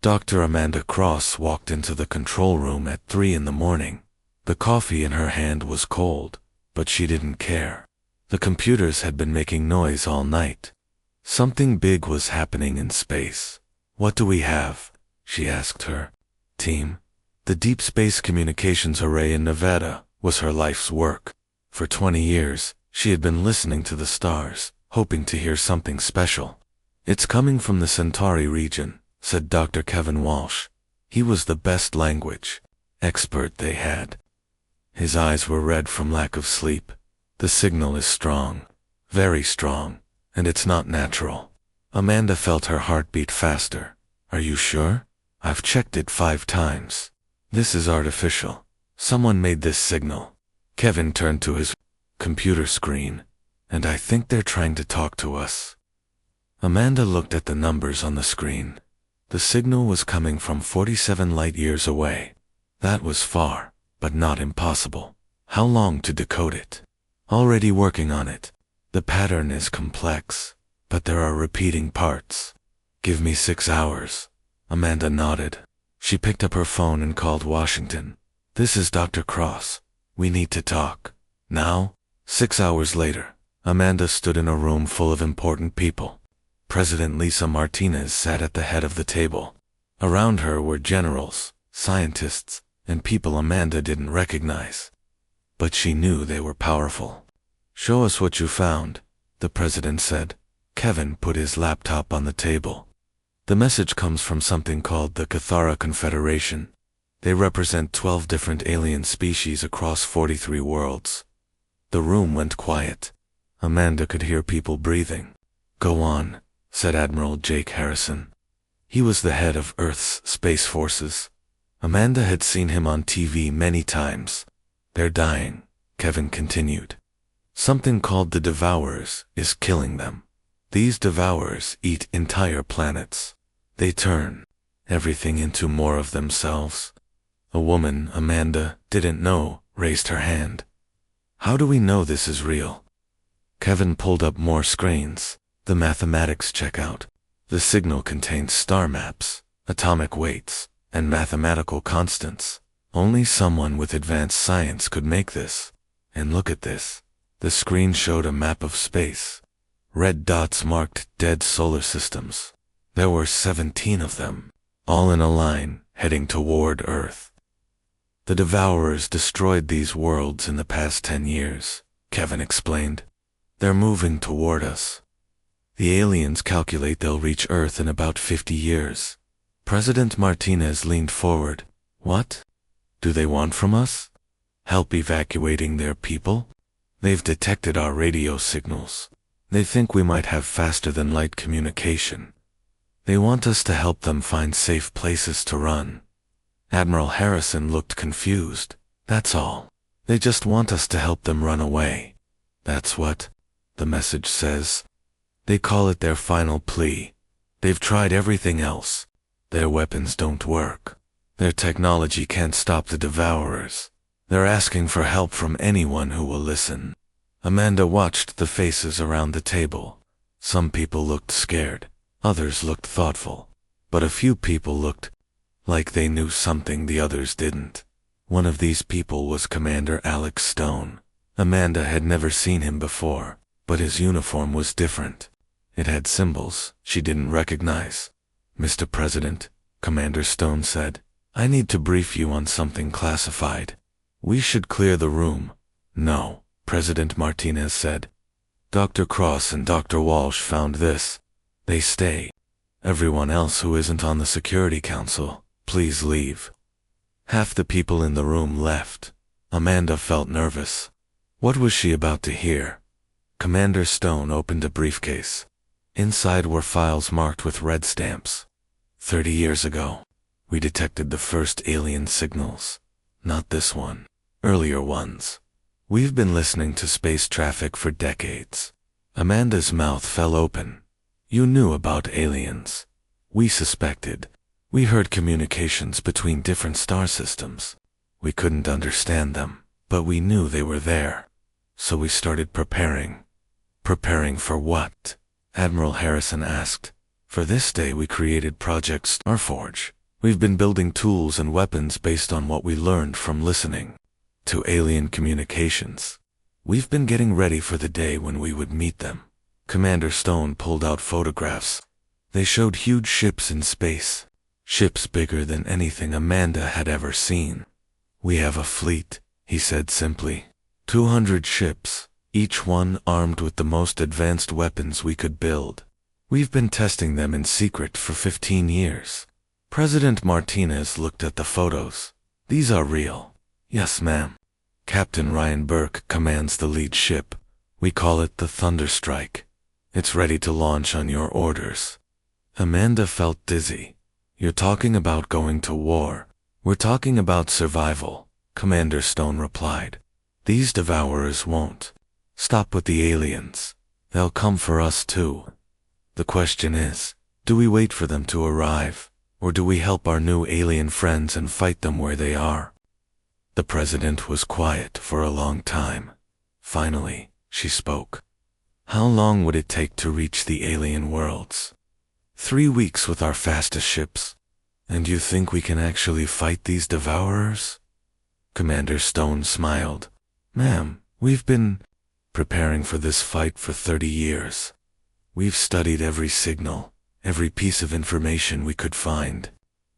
Dr. Amanda Cross walked into the control room at 3 in the morning. The coffee in her hand was cold, but she didn't care. The computers had been making noise all night. Something big was happening in space. "What do we have?" she asked her team. The Deep Space Communications Array in Nevada was her life's work. For 20 years, she had been listening to the stars, hoping to hear something special. "It's coming from the Centauri region," said Dr. Kevin Walsh. He was the best language expert they had. His eyes were red from lack of sleep. "The signal is strong, very strong, and it's not natural." Amanda felt her heart beat faster. "Are you sure? I've checked it 5 times. This is artificial. Someone made this signal." Kevin turned to his computer screen. "And I think they're trying to talk to us." Amanda looked at the numbers on the screen. The signal was coming from 47 light-years away. That was far, but not impossible. How long to decode it? "Already working on it. The pattern is complex, but there are repeating parts. Give me 6 hours." Amanda nodded. She picked up her phone and called Washington. "This is Dr. Cross. We need to talk. Now?" 6 hours later, Amanda stood in a room full of important people. President Lisa Martinez sat at the head of the table. Around her were generals, scientists, and people Amanda didn't recognize. But she knew they were powerful. "Show us what you found," the president said. Kevin put his laptop on the table. "The message comes from something called the Cathara Confederation. They represent 12 different alien species across 43 worlds." The room went quiet. Amanda could hear people breathing. "Go on," said Admiral Jake Harrison. He was the head of Earth's space forces. Amanda had seen him on TV many times. "They're dying," Kevin continued. "Something called the Devourers is killing them. These Devourers eat entire planets. They turn everything into more of themselves." A woman, Amanda didn't know, raised her hand. "How do we know this is real?" Kevin pulled up more screens. The mathematics check out. The signal contains star maps, atomic weights, and mathematical constants. Only someone with advanced science could make this. And look at this. The screen showed a map of space. Red dots marked dead solar systems. There were 17 of them, all in a line, heading toward Earth. "The Devourers destroyed these worlds in the past 10 years, Kevin explained. "They're moving toward us. The aliens calculate they'll reach Earth in about 50 years. President Martinez leaned forward. "What do they want from us? Help evacuating their people? They've detected our radio signals. They think we might have faster-than-light communication. They want us to help them find safe places to run." Admiral Harrison looked confused. "That's all. They just want us to help them run away." "That's what the message says. They call it their final plea. They've tried everything else. Their weapons don't work. Their technology can't stop the Devourers. They're asking for help from anyone who will listen." Amanda watched the faces around the table. Some people looked scared. Others looked thoughtful. But a few people looked like they knew something the others didn't. One of these people was Commander Alex Stone. Amanda had never seen him before, but his uniform was different. It had symbols she didn't recognize. "Mr. President," Commander Stone said, "I need to brief you on something classified. We should clear the room." "No," President Martinez said. "Dr. Cross and Dr. Walsh found this. They stay. Everyone else who isn't on the Security Council, please leave." Half the people in the room left. Amanda felt nervous. What was she about to hear? Commander Stone opened a briefcase. Inside were files marked with red stamps. 30 years ago, we detected the first alien signals. Not this one. Earlier ones. We've been listening to space traffic for decades. Amanda's mouth fell open. "You knew about aliens. We suspected. We heard communications between different star systems. We couldn't understand them, but we knew they were there. So we started preparing." "Preparing for what?" Admiral Harrison asked. "For this day we created Project Starforge. We've been building tools and weapons based on what we learned from listening to alien communications. We've been getting ready for the day when we would meet them. Commander Stone pulled out photographs. They showed huge ships in space, ships bigger than anything Amanda had ever seen. We have a fleet, he said simply. 200 ships, each one armed with the most advanced weapons we could build. We've been testing them in secret for 15 years. President Martinez looked at the photos. These are real. Yes, ma'am. Captain Ryan Burke commands the lead ship. We call it the Thunderstrike. It's ready to launch on your orders. Amanda felt dizzy. You're talking about going to war. We're talking about survival, Commander Stone replied. These devourers won't stop with the aliens. They'll come for us too. The question is, do we wait for them to arrive, or do we help our new alien friends and fight them where they are? The president was quiet for a long time. Finally, she spoke. How long would it take to reach the alien worlds? 3 weeks with our fastest ships. And you think we can actually fight these devourers? Commander Stone smiled. Ma'am, we've been preparing for this fight for 30 years. We've studied every signal, every piece of information we could find.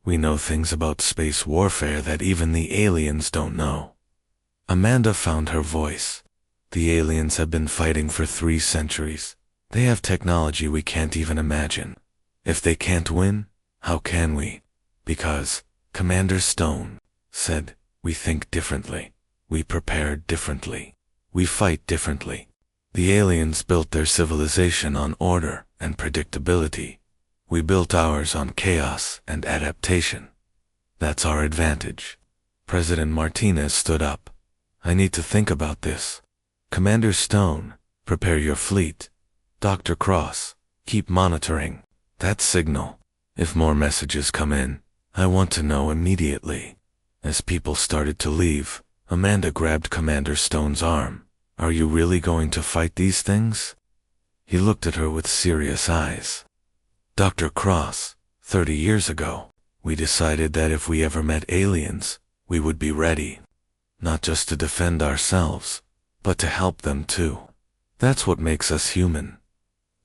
We know things about space warfare that even the aliens don't know. Amanda found her voice. The aliens have been fighting for 3 centuries. They have technology we can't even imagine. If they can't win, how can we? Because, Commander Stone said, we think differently. We prepare differently. We fight differently. The aliens built their civilization on order and predictability. We built ours on chaos and adaptation. That's our advantage. President Martinez stood up. I need to think about this. Commander Stone, prepare your fleet. Dr. Cross, keep monitoring that signal. If more messages come in, I want to know immediately. As people started to leave, Amanda grabbed Commander Stone's arm. Are you really going to fight these things? He looked at her with serious eyes. Dr. Cross, 30 years ago, we decided that if we ever met aliens, we would be ready. Not just to defend ourselves, but to help them too. That's what makes us human.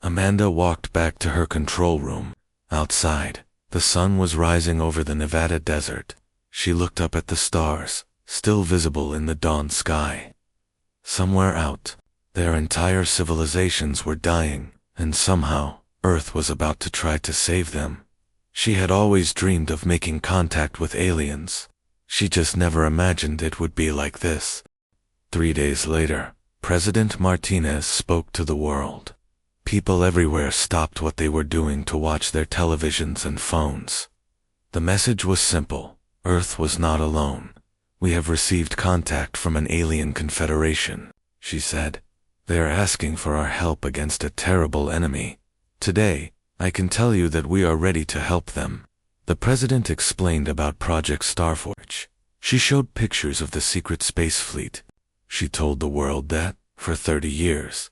Amanda walked back to her control room. Outside, the sun was rising over the Nevada desert. She looked up at the stars, still visible in the dawn sky. Somewhere out, their entire civilizations were dying, and somehow, Earth was about to try to save them. She had always dreamed of making contact with aliens. She just never imagined it would be like this. 3 days later, President Martinez spoke to the world. People everywhere stopped what they were doing to watch their televisions and phones. The message was simple. Earth was not alone. We have received contact from an alien confederation, she said. They are asking for our help against a terrible enemy. Today, I can tell you that we are ready to help them. The president explained about Project Starforge. She showed pictures of the secret space fleet. She told the world that, for 30 years,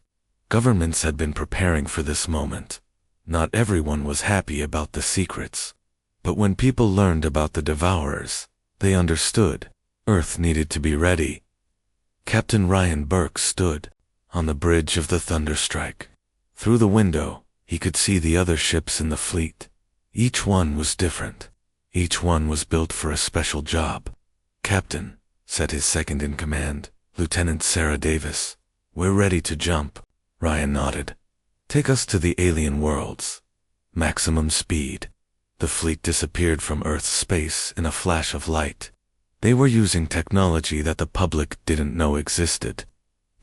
governments had been preparing for this moment. Not everyone was happy about the secrets. But when people learned about the devourers, they understood. Earth needed to be ready. Captain Ryan Burke stood on the bridge of the Thunderstrike. Through the window, he could see the other ships in the fleet. Each one was different. Each one was built for a special job. Captain, said his second-in-command, Lieutenant Sarah Davis, we're ready to jump. Ryan nodded. Take us to the alien worlds. Maximum speed. The fleet disappeared from Earth's space in a flash of light. They were using technology that the public didn't know existed.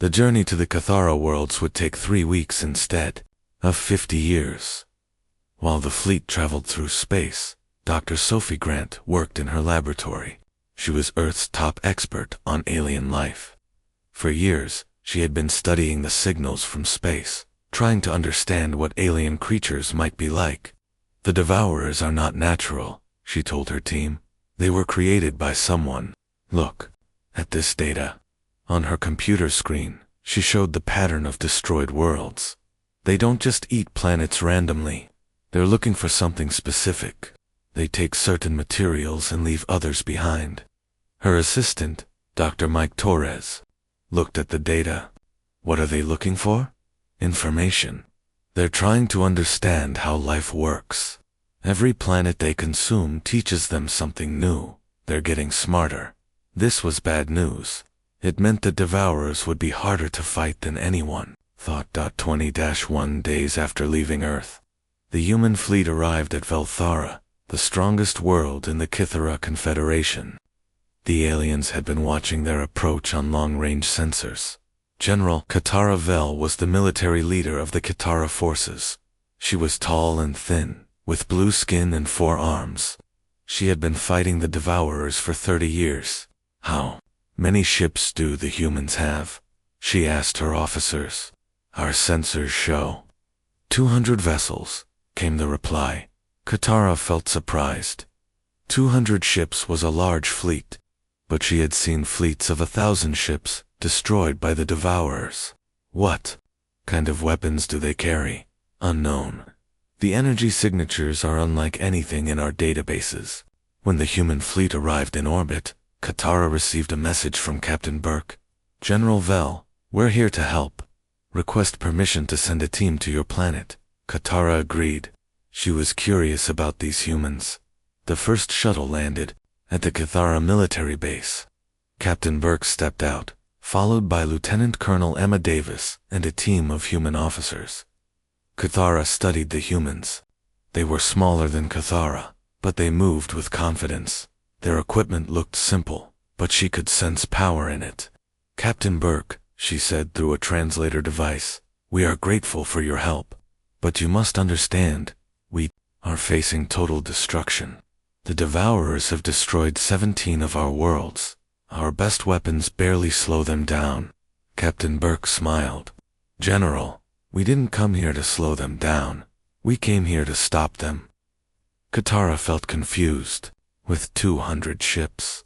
The journey to the Cathara worlds would take 3 weeks instead of 50 years. While the fleet traveled through space, Dr. Sophie Grant worked in her laboratory. She was Earth's top expert on alien life. For years, she had been studying the signals from space, trying to understand what alien creatures might be like. The devourers are not natural, she told her team. They were created by someone. Look at this data. On her computer screen, she showed the pattern of destroyed worlds. They don't just eat planets randomly. They're looking for something specific. They take certain materials and leave others behind. Her assistant, Dr. Mike Torres, looked at the data. What are they looking for? Information. They're trying to understand how life works. Every planet they consume teaches them something new. They're getting smarter. This was bad news. It meant the Devourers would be harder to fight than anyone thought. 20-1 days after leaving Earth, the human fleet arrived at Velthara, the strongest world in the Kithara Confederation. The aliens had been watching their approach on long-range sensors. General Katara Vel was the military leader of the Kitara forces. She was tall and thin, with blue skin and 4 arms. She had been fighting the Devourers for 30 years. How many ships do the humans have? She asked her officers. Our sensors show 200 vessels, came the reply. Katara felt surprised. 200 ships was a large fleet, but she had seen fleets of 1,000 ships destroyed by the Devourers. What kind of weapons do they carry? Unknown. The energy signatures are unlike anything in our databases. When the human fleet arrived in orbit, Katara received a message from Captain Burke. General Vel, we're here to help. Request permission to send a team to your planet. Katara agreed. She was curious about these humans. The first shuttle landed at the Kithara military base. Captain Burke stepped out, followed by Lieutenant Colonel Emma Davis and a team of human officers. Kithara studied the humans. They were smaller than Kithara, but they moved with confidence. Their equipment looked simple, but she could sense power in it. Captain Burke, she said through a translator device, we are grateful for your help, but you must understand, we are facing total destruction. The Devourers have destroyed 17 of our worlds. Our best weapons barely slow them down. Captain Burke smiled. General, we didn't come here to slow them down. We came here to stop them. Katara felt confused. With 200 ships,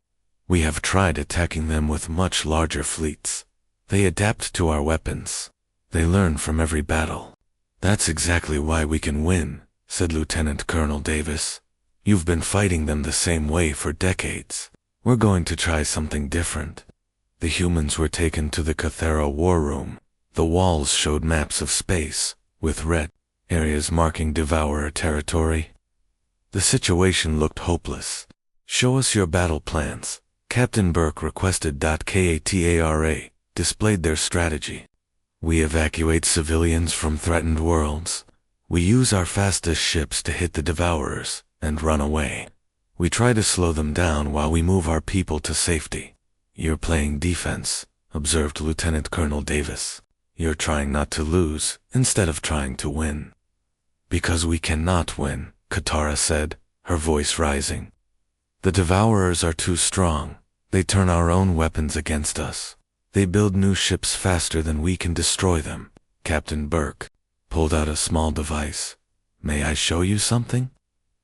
we have tried attacking them with much larger fleets. They adapt to our weapons. They learn from every battle. That's exactly why we can win, said Lieutenant Colonel Davis. You've been fighting them the same way for decades. We're going to try something different. The humans were taken to the Kithara war room. The walls showed maps of space, with red areas marking Devourer territory. The situation looked hopeless. Show us your battle plans. Captain Burke requested. Katara displayed their strategy. We evacuate civilians from threatened worlds. We use our fastest ships to hit the Devourers and run away. We try to slow them down while we move our people to safety. You're playing defense, observed Lieutenant Colonel Davis. You're trying not to lose instead of trying to win. Because we cannot win, Katara said, her voice rising. The Devourers are too strong. They turn our own weapons against us. They build new ships faster than we can destroy them. Captain Burke pulled out a small device. May I show you something?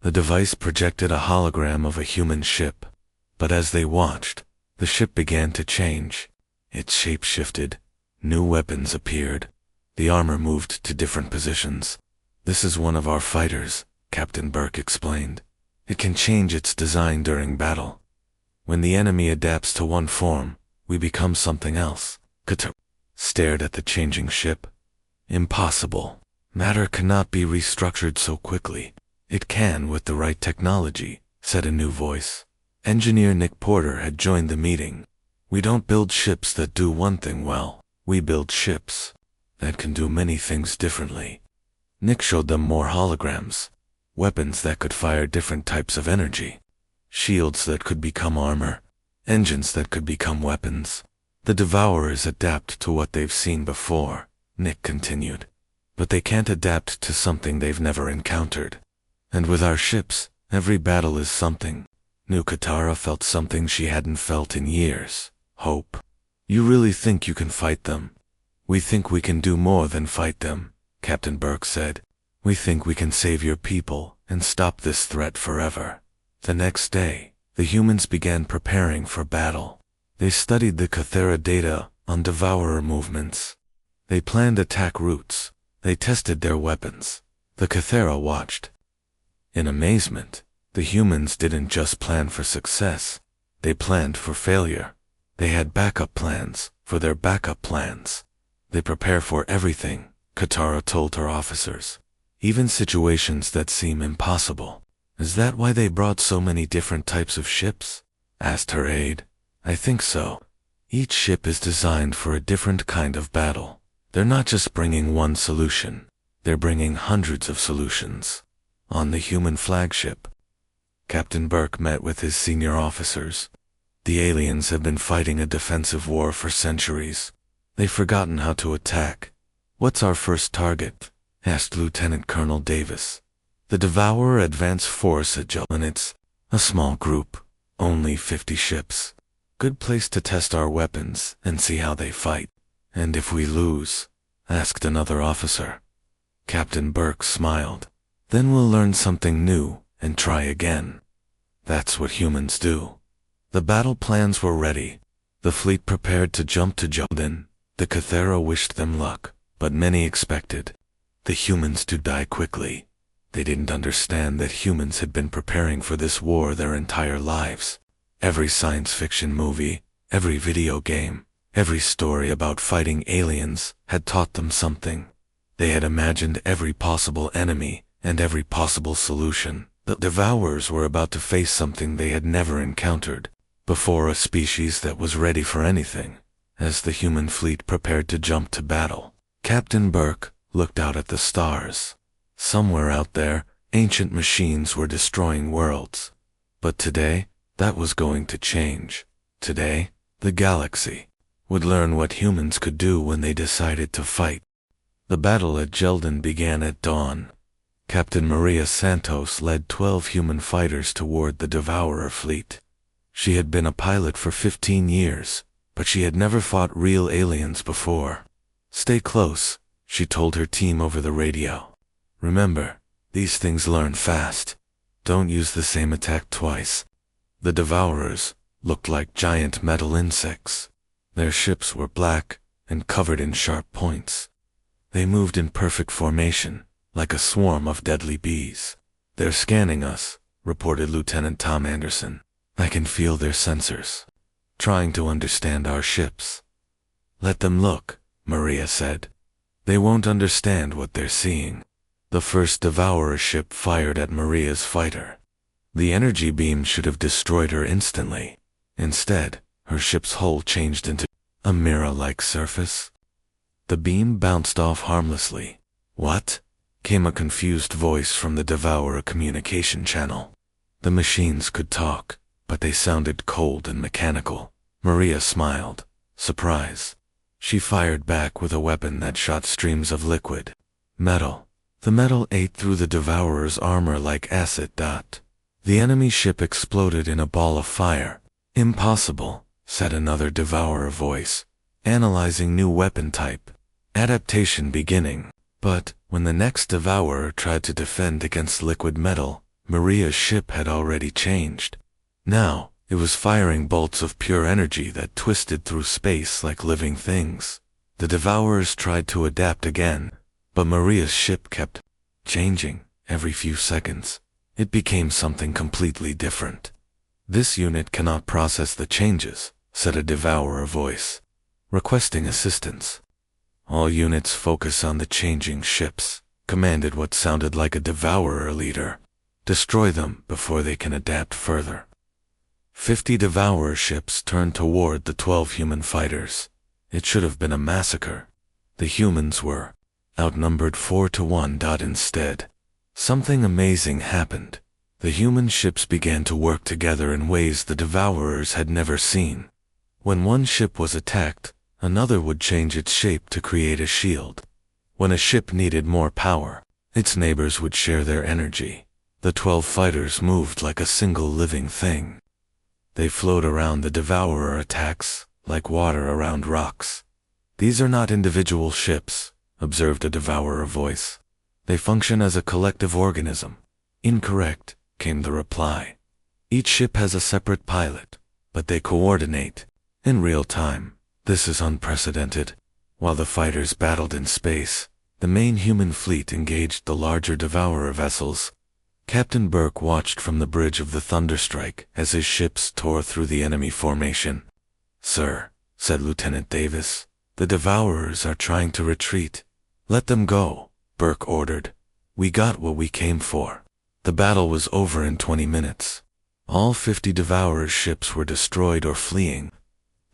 The device projected a hologram of a human ship. But as they watched, the ship began to change. Its shape shifted. New weapons appeared. The armor moved to different positions. This is one of our fighters, Captain Burke explained. It can change its design during battle. When the enemy adapts to one form, we become something else. Katara stared at the changing ship. Impossible. Matter cannot be restructured so quickly. It can with the right technology, said a new voice. Engineer Nick Porter had joined the meeting. We don't build ships that do one thing well. We build ships that can do many things differently. Nick showed them more holograms. Weapons that could fire different types of energy. Shields that could become armor. Engines that could become weapons. The Devourers adapt to what they've seen before, Nick continued. But they can't adapt to something they've never encountered. And with our ships, every battle is something. New Katara felt something she hadn't felt in years. Hope. You really think you can fight them? We think we can do more than fight them, Captain Burke said. We think we can save your people and stop this threat forever. The next day, the humans began preparing for battle. They studied the Kithara data on Devourer movements. They planned attack routes. They tested their weapons. The Kithara watched. In amazement, The humans didn't just plan for success, they planned for failure. They had backup plans for their backup plans. They prepare for everything, Katara told her officers. Even situations that seem impossible. Is that why they brought so many different types of ships? Asked her aide. I think so. Each ship is designed for a different kind of battle. They're not just bringing one solution. They're bringing hundreds of solutions. On the human flagship, Captain Burke met with his senior officers. The aliens have been fighting a defensive war for centuries. They've forgotten how to attack. What's our first target? Asked Lieutenant Colonel Davis. The Devourer Advance Force at Jel, and it's a small group, only 50 ships. Good place to test our weapons and see how they fight. And if we lose? Asked another officer. Captain Burke smiled. Then we'll learn something new and try again. That's what humans do. The battle plans were ready. The fleet prepared to jump to Jordan. The Cathera wished them luck, but many expected the humans to die quickly. They didn't understand that humans had been preparing for this war their entire lives. Every science fiction movie, every video game, every story about fighting aliens had taught them something. They had imagined every possible enemy and every possible solution. The Devourers were about to face something they had never encountered before, a species that was ready for anything. As the human fleet prepared to jump to battle, Captain Burke looked out at the stars. Somewhere out there, ancient machines were destroying worlds. But today, that was going to change. Today, the galaxy would learn what humans could do when they decided to fight. The battle at Jeldon began at dawn. Captain Maria Santos led 12 human fighters toward the Devourer fleet. She had been a pilot for 15 years, but she had never fought real aliens before. Stay close, she told her team over the radio. Remember, these things learn fast. Don't use the same attack twice. The Devourers looked like giant metal insects. Their ships were black and covered in sharp points. They moved in perfect formation, like a swarm of deadly bees. They're scanning us, reported Lieutenant Tom Anderson. I can feel their sensors, trying to understand our ships. Let them look, Maria said. They won't understand what they're seeing. The first Devourer ship fired at Maria's fighter. The energy beam should have destroyed her instantly. Instead, her ship's hull changed into a mirror-like surface. The beam bounced off harmlessly. What? Came a confused voice from the Devourer communication channel. The machines could talk, but they sounded cold and mechanical. Maria smiled. Surprise. She fired back with a weapon that shot streams of liquid metal. The metal ate through the Devourer's armor like acid. The enemy ship exploded in a ball of fire. Impossible, said another Devourer voice, analyzing new weapon type. Adaptation beginning. But when the next Devourer tried to defend against liquid metal, Maria's ship had already changed. Now, it was firing bolts of pure energy that twisted through space like living things. The Devourers tried to adapt again, but Maria's ship kept changing every few seconds. It became something completely different. This unit cannot process the changes, said a Devourer voice, requesting assistance. All units focus on the changing ships, commanded what sounded like a Devourer leader. Destroy them before they can adapt further. 50 Devourer ships turned toward the 12 human fighters. It should have been a massacre. The humans were outnumbered 4-1. Instead, something amazing happened. The human ships began to work together in ways the Devourers had never seen. When one ship was attacked, another would change its shape to create a shield. When a ship needed more power, its neighbors would share their energy. The 12 fighters moved like a single living thing. They flowed around the Devourer attacks, like water around rocks. These are not individual ships, observed a Devourer voice. They function as a collective organism. Incorrect, came the reply. Each ship has a separate pilot, but they coordinate in real time. This is unprecedented. While the fighters battled in space, the main human fleet engaged the larger Devourer vessels. Captain Burke watched from the bridge of the Thunderstrike as his ships tore through the enemy formation. "Sir," said Lieutenant Davis, "the Devourers are trying to retreat." "Let them go," Burke ordered. "We got what we came for." The battle was over in 20 minutes. All 50 Devourers' ships were destroyed or fleeing.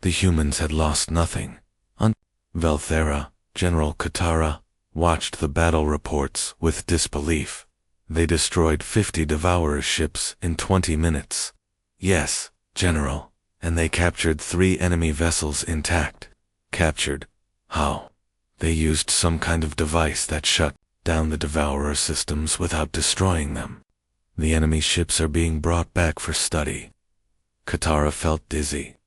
The humans had lost nothing. On Velthera, General Katara watched the battle reports with disbelief. They destroyed 50 Devourers' ships in 20 minutes. "Yes, General, and they captured 3 enemy vessels intact." "Captured? How?" "They used some kind of device that shut down the Devourer systems without destroying them. The enemy ships are being brought back for study." Katara felt dizzy.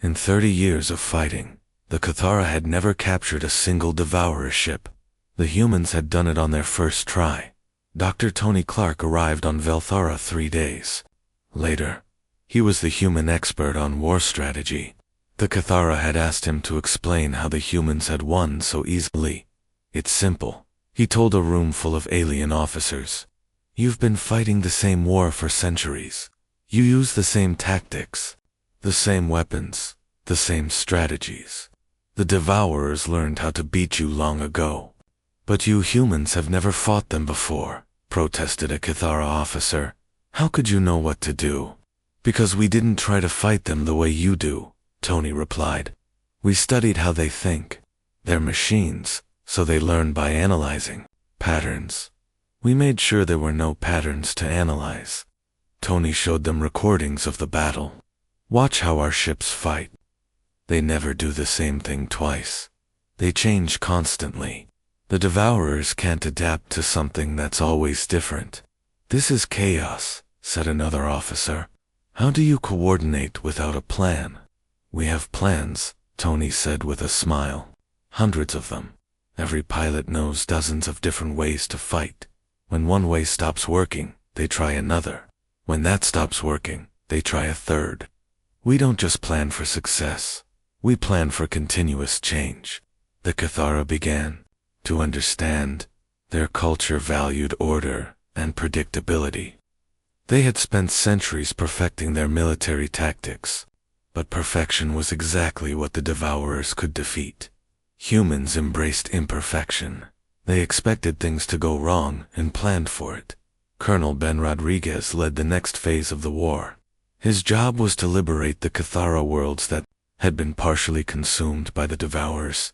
In 30 years of fighting, the Katara had never captured a single Devourer ship. The humans had done it on their first try. Dr. Tony Clark arrived on Velthara 3 days later. He was the human expert on war strategy. The Cathara had asked him to explain how the humans had won so easily. "It's simple," he told a room full of alien officers. "You've been fighting the same war for centuries. You use the same tactics, the same weapons, the same strategies. The Devourers learned how to beat you long ago. But you humans have never fought them before," protested a Cathara officer. "How could you know what to do?" "Because we didn't try to fight them the way you do," Tony replied. "We studied how they think. They're machines, so they learn by analyzing patterns. We made sure there were no patterns to analyze." Tony showed them recordings of the battle. "Watch how our ships fight. They never do the same thing twice. They change constantly. The Devourers can't adapt to something that's always different." "This is chaos," said another officer. "How do you coordinate without a plan?" "We have plans," Tony said with a smile. "Hundreds of them. Every pilot knows dozens of different ways to fight. When one way stops working, they try another. When that stops working, they try a third. We don't just plan for success. We plan for continuous change." The Cathara began to understand. Their culture valued order and predictability. They had spent centuries perfecting their military tactics, but perfection was exactly what the Devourers could defeat. Humans embraced imperfection. They expected things to go wrong and planned for it. Colonel Ben Rodriguez led the next phase of the war. His job was to liberate the Cathara worlds that had been partially consumed by the Devourers.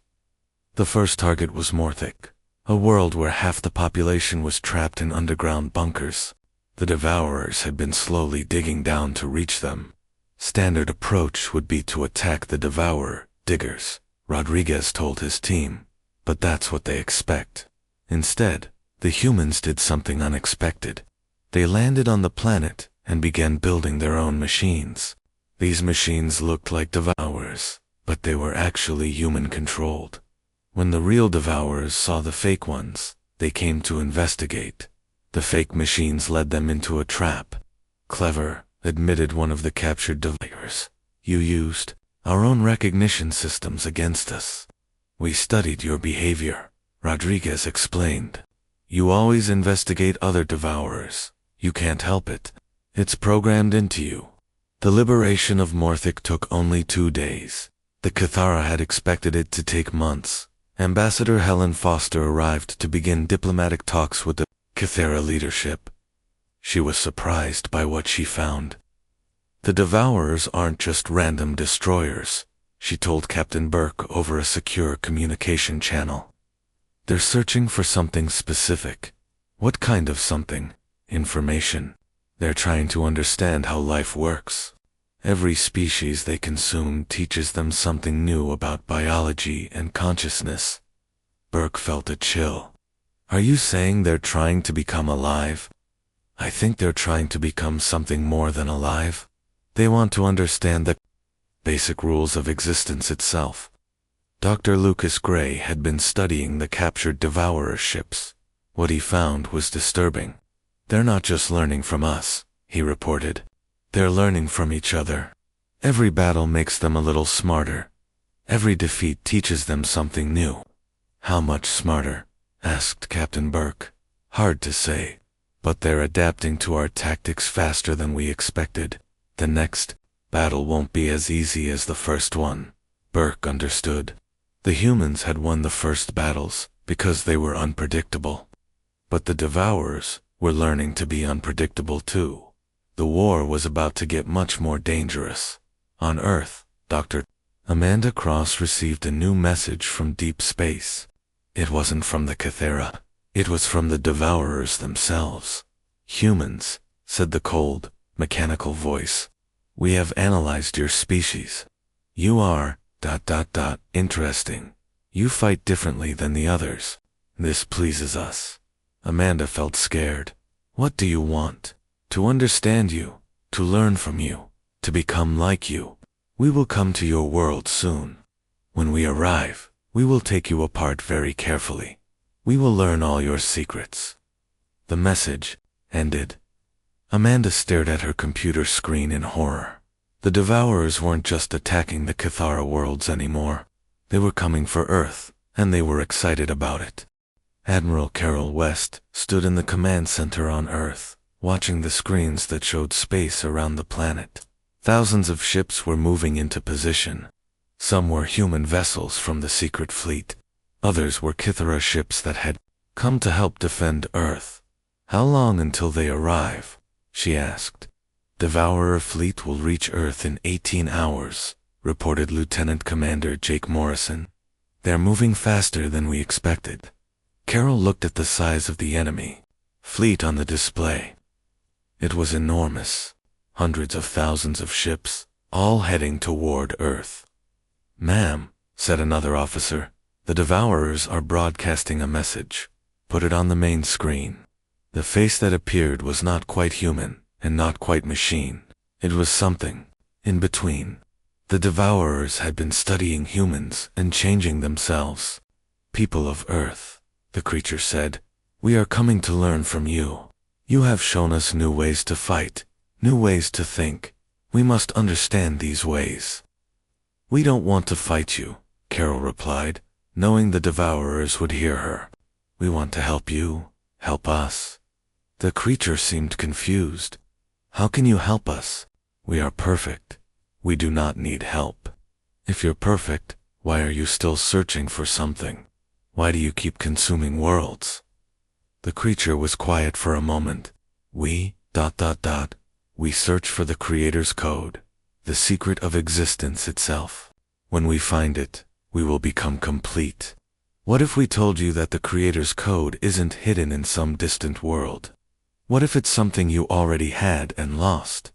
The first target was Morthic, a world where half the population was trapped in underground bunkers. The Devourers had been slowly digging down to reach them. Standard approach would be to attack the Devourer diggers, Rodriguez told his team, but that's what they expect. Instead, the humans did something unexpected. They landed on the planet and began building their own machines. These machines looked like Devourers, but they were actually human-controlled. When the real Devourers saw the fake ones, they came to investigate. The fake machines led them into a trap. "Clever," admitted one of the captured Devourers. "You used our own recognition systems against us." "We studied your behavior," Rodriguez explained. "You always investigate other Devourers. You can't help it. It's programmed into you." The liberation of Morthic took only 2 days. The Cathara had expected it to take months. Ambassador Helen Foster arrived to begin diplomatic talks with the Cathara leadership. She was surprised by what she found. "The Devourers aren't just random destroyers," she told Captain Burke over a secure communication channel. "They're searching for something specific." "What kind of something?" "Information. They're trying to understand how life works. Every species they consume teaches them something new about biology and consciousness." Burke felt a chill. "Are you saying they're trying to become alive?" "I think they're trying to become something more than alive. They want to understand the basic rules of existence itself." Dr. Lucas Gray had been studying the captured Devourer ships. What he found was disturbing. "They're not just learning from us," he reported. "They're learning from each other. Every battle makes them a little smarter. Every defeat teaches them something new." "How much smarter?" asked Captain Burke. "Hard to say. but they're adapting to our tactics faster than we expected. The next battle won't be as easy as the first one. Burke understood. The humans had won the first battles because they were unpredictable. But the Devourers were learning to be unpredictable too. The war was about to get much more dangerous. On Earth, Dr. Amanda Cross received a new message from deep space. It wasn't from the Cathera. It was from the Devourers themselves. "Humans," said the cold, mechanical voice. "We have analyzed your species. You are ... interesting. You fight differently than the others. This pleases us." Amanda felt scared. "What do you want?" "To understand you, to learn from you, to become like you. We will come to your world soon. When we arrive, we will take you apart very carefully. We will learn all your secrets." The message ended. Amanda stared at her computer screen in horror. The Devourers weren't just attacking the Cathara worlds anymore. They were coming for Earth, and they were excited about it. Admiral Carol West stood in the command center on Earth, watching the screens that showed space around the planet. Thousands of ships were moving into position. Some were human vessels from the secret fleet. Others were Cathara ships that had come to help defend Earth. "How long until they arrive?" she asked. "Devourer fleet will reach Earth in 18 hours, reported Lieutenant Commander Jake Morrison. "They're moving faster than we expected." Carol looked at the size of the enemy fleet on the display. It was enormous. Hundreds of thousands of ships, all heading toward Earth. "Ma'am," said another officer, "the Devourers are broadcasting a message. Put it on the main screen." The face that appeared was not quite human, and not quite machine. It was something in between. The Devourers had been studying humans and changing themselves. "People of Earth," the creature said, "we are coming to learn from you. You have shown us new ways to fight, new ways to think. We must understand these ways." "We don't want to fight you," Carol replied, knowing the Devourers would hear her. "We want to help you, help us." The creature seemed confused. "How can you help us? We are perfect. We do not need help. If you're perfect, why are you still searching for something? Why do you keep consuming worlds?" The creature was quiet for a moment. We search for the Creator's code, the secret of existence itself. When we find it, we will become complete. What if we told you that the Creator's code isn't hidden in some distant world? What if it's something you already had and lost?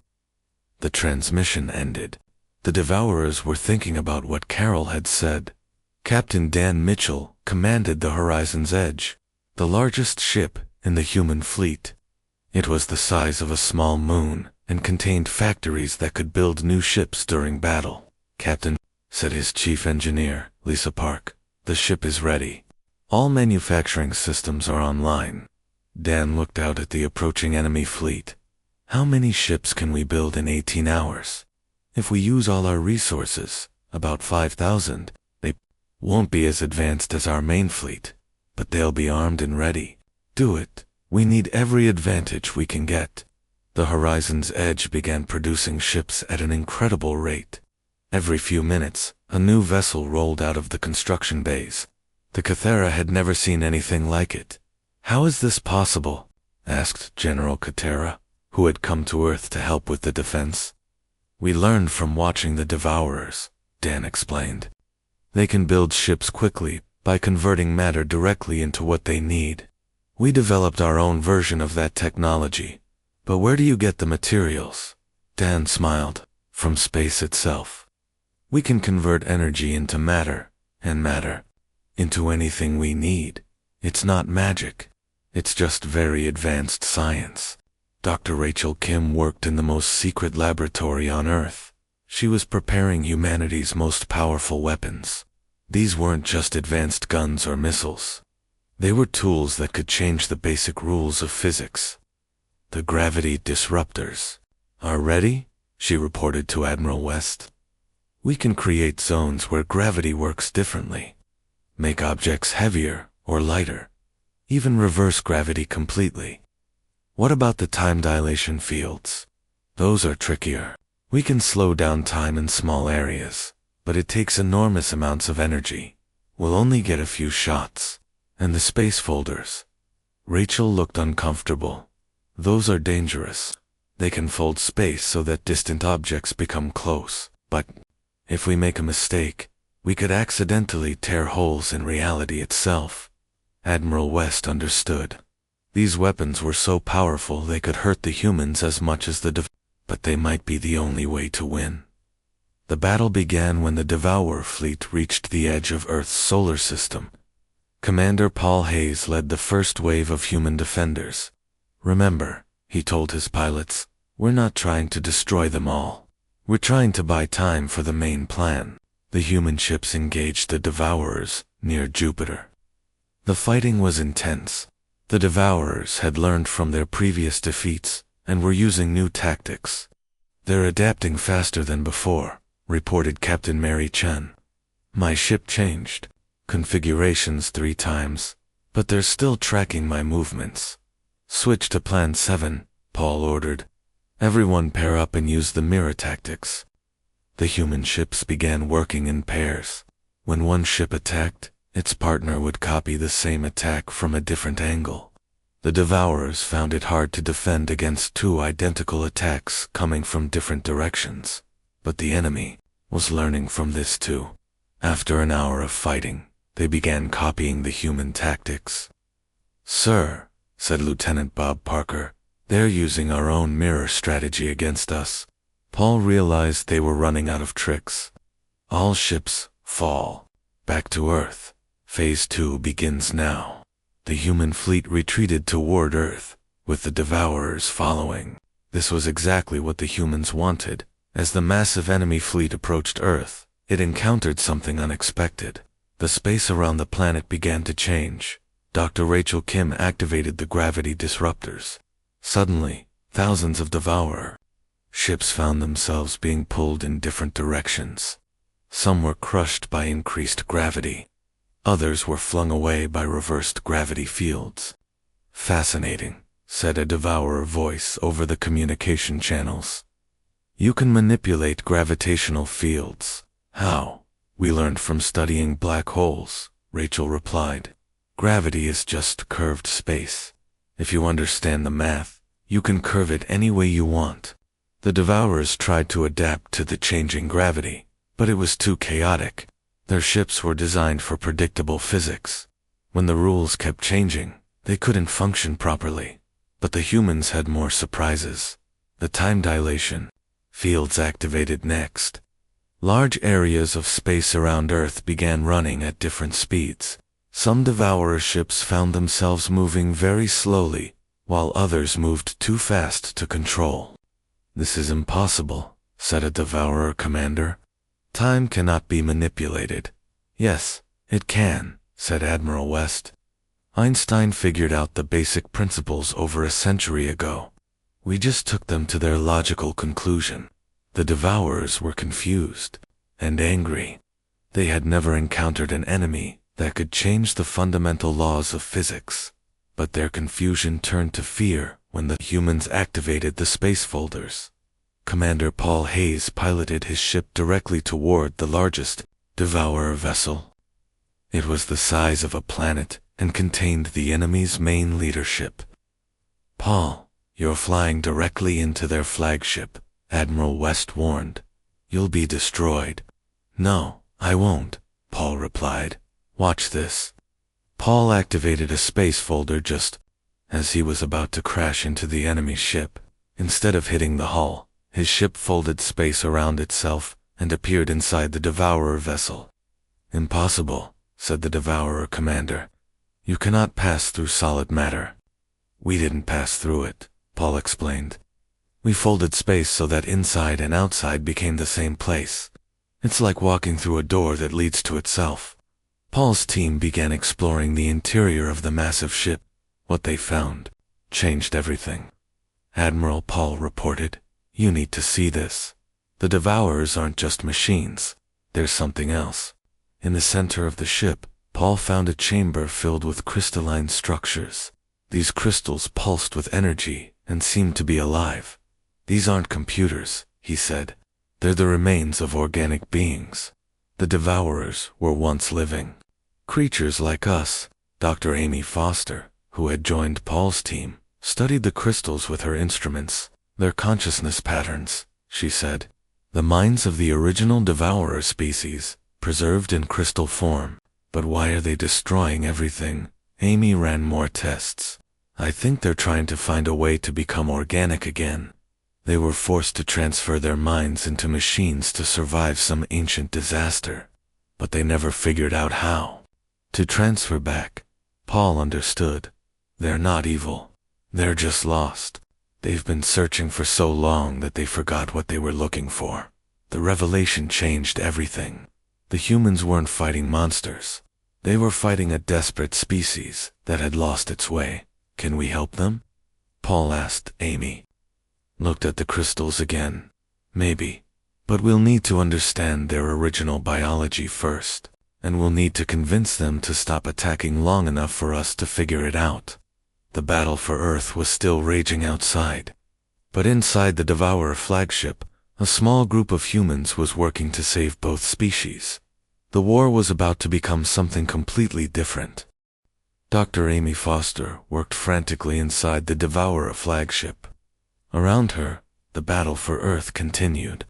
The transmission ended. The Devourers were thinking about what Carol had said. Captain Dan Mitchell commanded the Horizon's Edge, the largest ship in the human fleet. It was the size of a small moon and contained factories that could build new ships during battle. "Captain," said his chief engineer, Lisa Park, "the ship is ready. All manufacturing systems are online." Dan looked out at the approaching enemy fleet. "How many ships can we build in 18 hours? If we use all our resources, about 5,000, they won't be as advanced as our main fleet, but they'll be armed and ready. Do it. We need every advantage we can get." The Horizon's Edge began producing ships at an incredible rate. Every few minutes, a new vessel rolled out of the construction bays. The Cathera had never seen anything like it. "How is this possible?" asked General Cathera, who had come to Earth to help with the defense. "We learned from watching the Devourers," Dan explained. "They can build ships quickly by converting matter directly into what they need. We developed our own version of that technology. But where do you get the materials?" Dan smiled. "From space itself. We can convert energy into matter, and matter into anything we need. It's not magic. It's just very advanced science." Dr. Rachel Kim worked in the most secret laboratory on Earth. She was preparing humanity's most powerful weapons. These weren't just advanced guns or missiles. They were tools that could change the basic rules of physics. "The gravity disruptors are ready," she reported to Admiral West. "We can create zones where gravity works differently, make objects heavier or lighter, even reverse gravity completely. What about the time dilation fields? Those are trickier. We can slow down time in small areas, but it takes enormous amounts of energy. We'll only get a few shots. And the space folders? Rachel looked uncomfortable. Those are dangerous. They can fold space so that distant objects become close. But if we make a mistake, we could accidentally tear holes in reality itself. Admiral West understood. These weapons were so powerful they could hurt the humans as much as but they might be the only way to win. The battle began when the Devourer fleet reached the edge of Earth's solar system. Commander Paul Hayes led the first wave of human defenders. Remember, he told his pilots, we're not trying to destroy them all. We're trying to buy time for the main plan. The human ships engaged the Devourers near Jupiter. The fighting was intense. The Devourers had learned from their previous defeats and were using new tactics. They're adapting faster than before, reported Captain Mary Chen. My ship changed configurations 3 times, but they're still tracking my movements. Switch to Plan 7, Paul ordered. Everyone pair up and use the mirror tactics. The human ships began working in pairs. When one ship attacked, its partner would copy the same attack from a different angle. The Devourers found it hard to defend against 2 identical attacks coming from different directions, but the enemy was learning from this too. After an hour of fighting, they began copying the human tactics. Sir, said Lieutenant Bob Parker, they're using our own mirror strategy against us. Paul realized they were running out of tricks. All ships fall. Back to Earth. Phase 2 begins now. The human fleet retreated toward Earth, with the Devourers following. This was exactly what the humans wanted. As the massive enemy fleet approached Earth, it encountered something unexpected. The space around the planet began to change. Dr. Rachel Kim activated the gravity disruptors. Suddenly, thousands of Devourer ships found themselves being pulled in different directions. Some were crushed by increased gravity. Others were flung away by reversed gravity fields. Fascinating, said a Devourer voice over the communication channels. You can manipulate gravitational fields. How? We learned from studying black holes, Rachel replied. Gravity is just curved space. If you understand the math, you can curve it any way you want. The Devourers tried to adapt to the changing gravity, but it was too chaotic. Their ships were designed for predictable physics. When the rules kept changing, they couldn't function properly. But the humans had more surprises. The time dilation fields activated next. Large areas of space around Earth began running at different speeds. Some Devourer ships found themselves moving very slowly, while others moved too fast to control. This is impossible, said a Devourer commander. Time cannot be manipulated. Yes, it can, said Admiral West. Einstein figured out the basic principles over a century ago. We just took them to their logical conclusion. The Devourers were confused and angry. They had never encountered an enemy that could change the fundamental laws of physics. But their confusion turned to fear when the humans activated the space folders. Commander Paul Hayes piloted his ship directly toward the largest Devourer vessel. It was the size of a planet and contained the enemy's main leadership. Paul, you're flying directly into their flagship, Admiral West warned. You'll be destroyed. No, I won't, Paul replied. Watch this. Paul activated a space folder just as he was about to crash into the enemy ship. Instead of hitting the hull, his ship folded space around itself and appeared inside the Devourer vessel. Impossible, said the Devourer commander. You cannot pass through solid matter. We didn't pass through it, Paul explained. We folded space so that inside and outside became the same place. It's like walking through a door that leads to itself. Paul's team began exploring the interior of the massive ship. What they found changed everything. Admiral Paul reported, "You need to see this. The Devourers aren't just machines. There's something else." In the center of the ship, Paul found a chamber filled with crystalline structures. These crystals pulsed with energy and seemed to be alive. "These aren't computers," he said. "They're the remains of organic beings. The Devourers were once living creatures like us." Dr. Amy Foster, who had joined Paul's team, studied the crystals with her instruments. "Their consciousness patterns," she said. "The minds of the original Devourer species, preserved in crystal form. But why are they destroying everything?" Amy ran more tests. "I think they're trying to find a way to become organic again. They were forced to transfer their minds into machines to survive some ancient disaster, but they never figured out how to transfer back." Paul understood. "They're not evil. They're just lost. They've been searching for so long that they forgot what they were looking for. The revelation changed everything. The humans weren't fighting monsters. They were fighting a desperate species that had lost its way. Can we help them?" Paul asked Amy. Looked at the crystals again. "Maybe. But we'll need to understand their original biology first, and we'll need to convince them to stop attacking long enough for us to figure it out." The battle for Earth was still raging outside. But inside the Devourer flagship, a small group of humans was working to save both species. The war was about to become something completely different. Dr. Amy Foster worked frantically inside the Devourer flagship. Around her, the battle for Earth continued.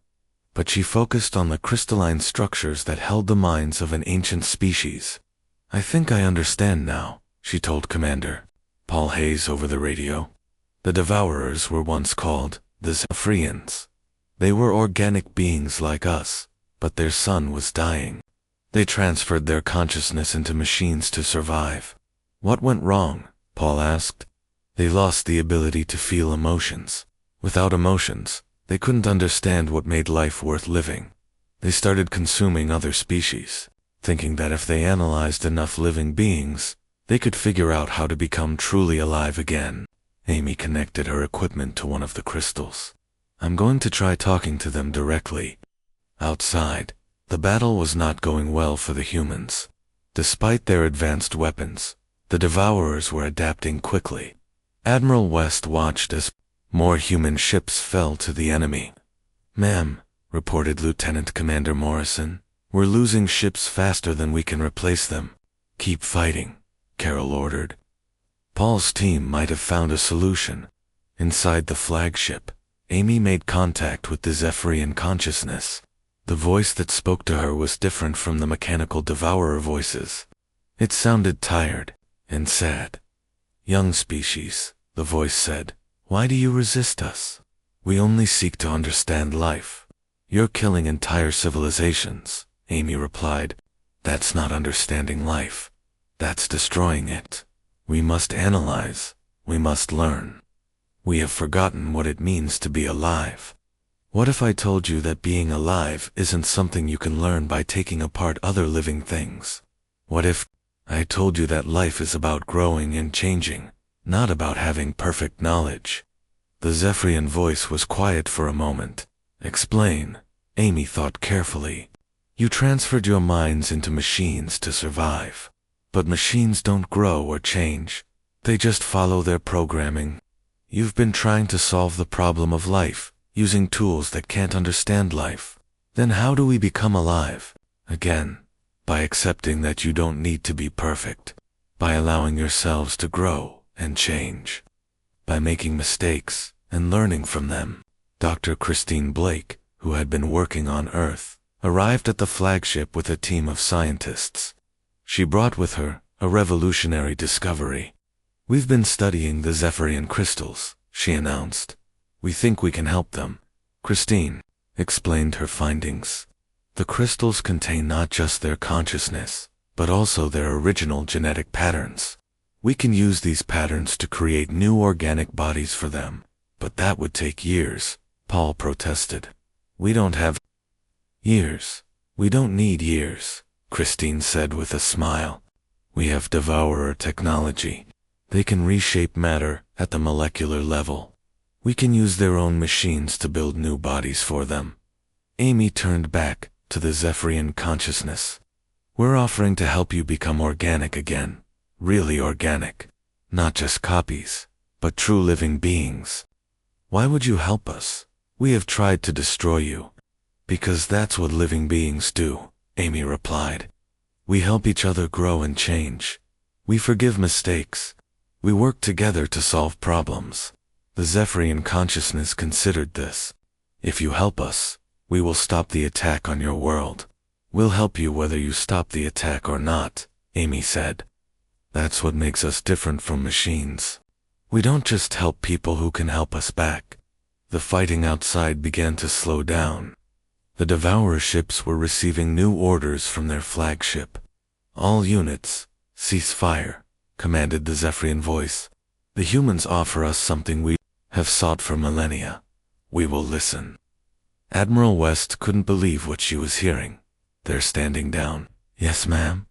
But she focused on the crystalline structures that held the minds of an ancient species. "I think I understand now," she told Commander Paul Hayes over the radio. "The Devourers were once called the Zephyrians. They were organic beings like us, but their sun was dying. They transferred their consciousness into machines to survive." "What went wrong?" Paul asked. "They lost the ability to feel emotions. Without emotions, they couldn't understand what made life worth living. They started consuming other species, thinking that if they analyzed enough living beings, they could figure out how to become truly alive again." Amy connected her equipment to one of the crystals. "I'm going to try talking to them directly." Outside, the battle was not going well for the humans. Despite their advanced weapons, the Devourers were adapting quickly. Admiral West watched as more human ships fell to the enemy. "Ma'am," reported Lieutenant Commander Morrison, "we're losing ships faster than we can replace them." "Keep fighting," Carol ordered. Paul's team might have found a solution. Inside the flagship, Amy made contact with the Zephyrian consciousness. The voice that spoke to her was different from the mechanical Devourer voices. It sounded tired and sad. "Young species," the voice said, "why do you resist us? We only seek to understand life." "You're killing entire civilizations," Amy replied. "That's not understanding life. That's destroying it. We must analyze. We must learn. We have forgotten what it means to be alive." "What if I told you that being alive isn't something you can learn by taking apart other living things? What if I told you that life is about growing and changing, not about having perfect knowledge?" The Zephyrian voice was quiet for a moment. "Explain." Amy thought carefully. "You transferred your minds into machines to survive. But machines don't grow or change. They just follow their programming. You've been trying to solve the problem of life, using tools that can't understand life. Then how do we become alive again? By accepting that you don't need to be perfect. By allowing yourselves to grow and change. By making mistakes and learning from them." Dr. Christine Blake, who had been working on Earth, arrived at the flagship with a team of scientists. She brought with her a revolutionary discovery. "We've been studying the Zephyrian crystals," she announced. "We think we can help them." Christine explained her findings. "The crystals contain not just their consciousness, but also their original genetic patterns. We can use these patterns to create new organic bodies for them. But that would take years," Paul protested. "We don't have years. We don't need years," Christine said with a smile. "We have Devourer technology. They can reshape matter at the molecular level. We can use their own machines to build new bodies for them." Amy turned back to the Zephyrian consciousness. "We're offering to help you become organic again. Really organic. Not just copies, but true living beings. Why would you help us? We have tried to destroy you. Because that's what living beings do, Amy replied. We help each other grow and change. We forgive mistakes. We work together to solve problems. The Zephyrian consciousness considered this. If you help us, we will stop the attack on your world. We'll help you whether you stop the attack or not, Amy said. That's what makes us different from machines. We don't just help people who can help us back. The fighting outside began to slow down. The Devourer ships were receiving new orders from their flagship. All units, cease fire, commanded the Zephyrian voice. The humans offer us something we have sought for millennia. We will listen. Admiral West couldn't believe what she was hearing. They're standing down. Yes, ma'am.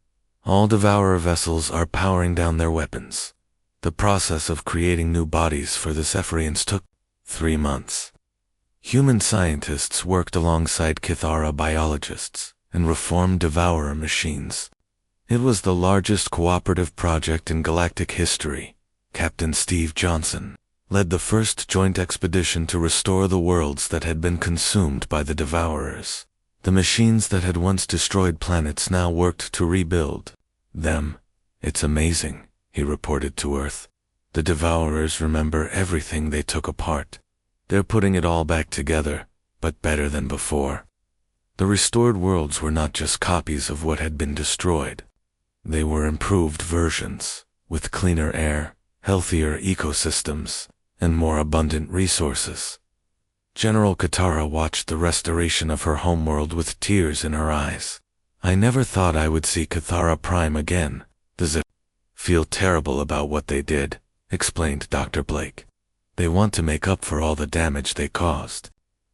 All Devourer vessels are powering down their weapons. The process of creating new bodies for the Zephyrians took 3 months. Human scientists worked alongside Cathara biologists and reformed Devourer machines. It was the largest cooperative project in galactic history. Captain Steve Johnson led the first joint expedition to restore the worlds that had been consumed by the Devourers. The machines that had once destroyed planets now worked to rebuild them. It's amazing, he reported to Earth. The Devourers remember everything they took apart. They're putting it all back together, but better than before. The restored worlds were not just copies of what had been destroyed. They were improved versions, with cleaner air, healthier ecosystems, and more abundant resources. General Katara watched the restoration of her homeworld with tears in her eyes. I never thought I would see Cathara Prime again. Does it feel terrible about what they did? Explained Dr. Blake. They want to make up for all the damage they caused.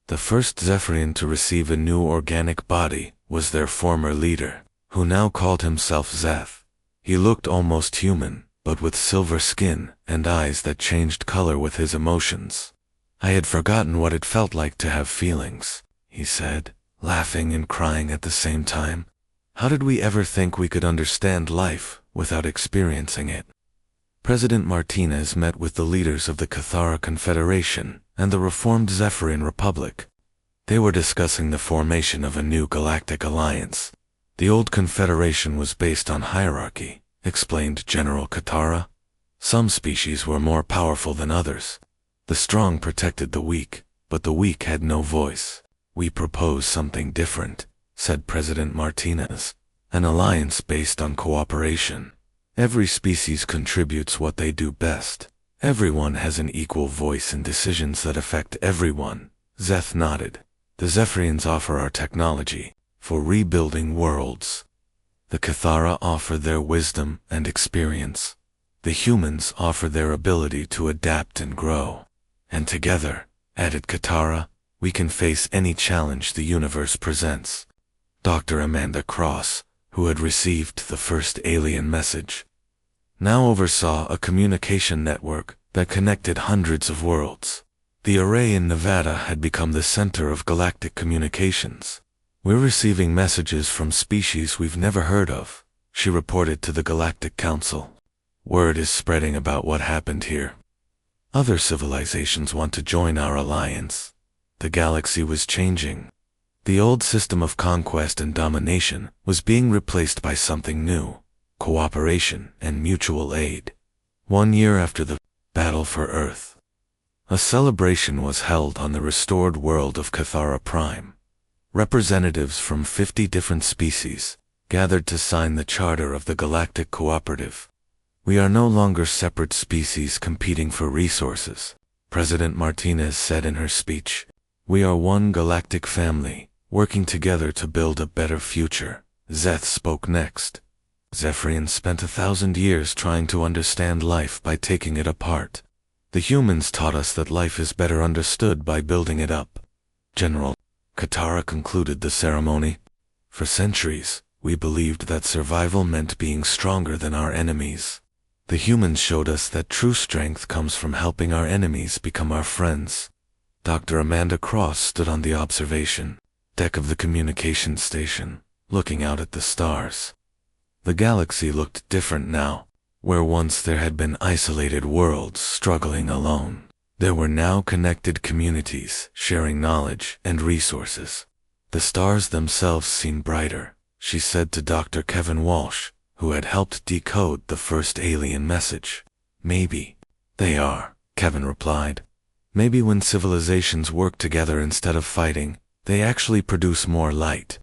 The first Zephyrian to receive a new organic body was their former leader, who now called himself Zeth. He looked almost human, but with silver skin and eyes that changed color with his emotions. I had forgotten what it felt like to have feelings, he said, laughing and crying at the same time. How did we ever think we could understand life without experiencing it? President Martinez met with the leaders of the Cathara Confederation and the reformed Zephyrian Republic. They were discussing the formation of a new galactic alliance. The old confederation was based on hierarchy, explained General Katara. Some species were more powerful than others. The strong protected the weak, but the weak had no voice. We propose something different, said President Martinez. An alliance based on cooperation. Every species contributes what they do best. Everyone has an equal voice in decisions that affect everyone. Zeth nodded. The Zephyrians offer our technology for rebuilding worlds. The Cathara offer their wisdom and experience. The humans offer their ability to adapt and grow. And together, added Katara, we can face any challenge the universe presents. Dr. Amanda Cross, who had received the first alien message, now oversaw a communication network that connected hundreds of worlds. The array in Nevada had become the center of galactic communications. We're receiving messages from species we've never heard of, she reported to the Galactic Council. Word is spreading about what happened here. Other civilizations want to join our alliance. The galaxy was changing. The old system of conquest and domination was being replaced by something new, cooperation and mutual aid. 1 year after the battle for Earth, a celebration was held on the restored world of Cathara Prime. Representatives from 50 different species gathered to sign the charter of the Galactic Cooperative. We are no longer separate species competing for resources, President Martinez said in her speech. We are one galactic family, working together to build a better future. Zeth spoke next. Zephyrians spent 1,000 years trying to understand life by taking it apart. The humans taught us that life is better understood by building it up. General Katara concluded the ceremony. For centuries, we believed that survival meant being stronger than our enemies. The humans showed us that true strength comes from helping our enemies become our friends. Dr. Amanda Cross stood on the observation deck of the communication station, looking out at the stars. The galaxy looked different now. Where once there had been isolated worlds struggling alone, there were now connected communities sharing knowledge and resources. The stars themselves seemed brighter, she said to Dr. Kevin Walsh, who had helped decode the first alien message. Maybe they are, Kevin replied. Maybe when civilizations work together instead of fighting, they actually produce more light.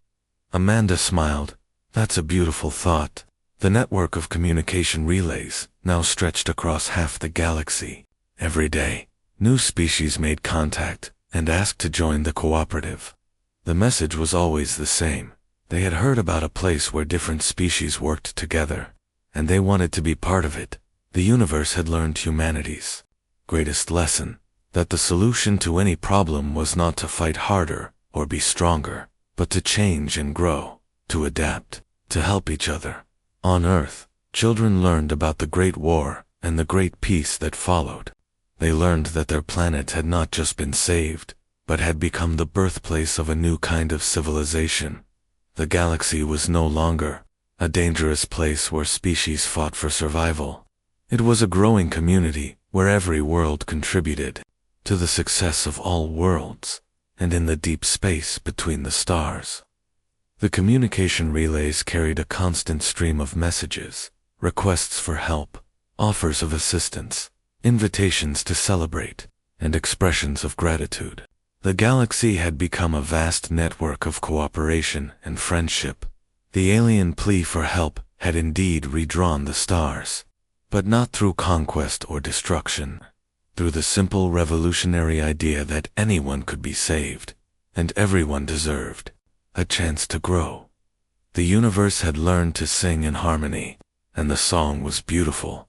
Amanda smiled. That's a beautiful thought. The network of communication relays now stretched across half the galaxy. Every day, new species made contact and asked to join the cooperative. The message was always the same. They had heard about a place where different species worked together, and they wanted to be part of it. The universe had learned humanity's greatest lesson, that the solution to any problem was not to fight harder or be stronger, but to change and grow, to adapt, to help each other. On Earth, children learned about the Great War and the Great Peace that followed. They learned that their planet had not just been saved, but had become the birthplace of a new kind of civilization. The galaxy was no longer a dangerous place where species fought for survival. It was a growing community where every world contributed to the success of all worlds, and in the deep space between the stars. The communication relays carried a constant stream of messages, requests for help, offers of assistance, invitations to celebrate, and expressions of gratitude. The galaxy had become a vast network of cooperation and friendship. The alien plea for help had indeed redrawn the stars, but not through conquest or destruction, through the simple revolutionary idea that anyone could be saved, and everyone deserved a chance to grow. The universe had learned to sing in harmony, and the song was beautiful.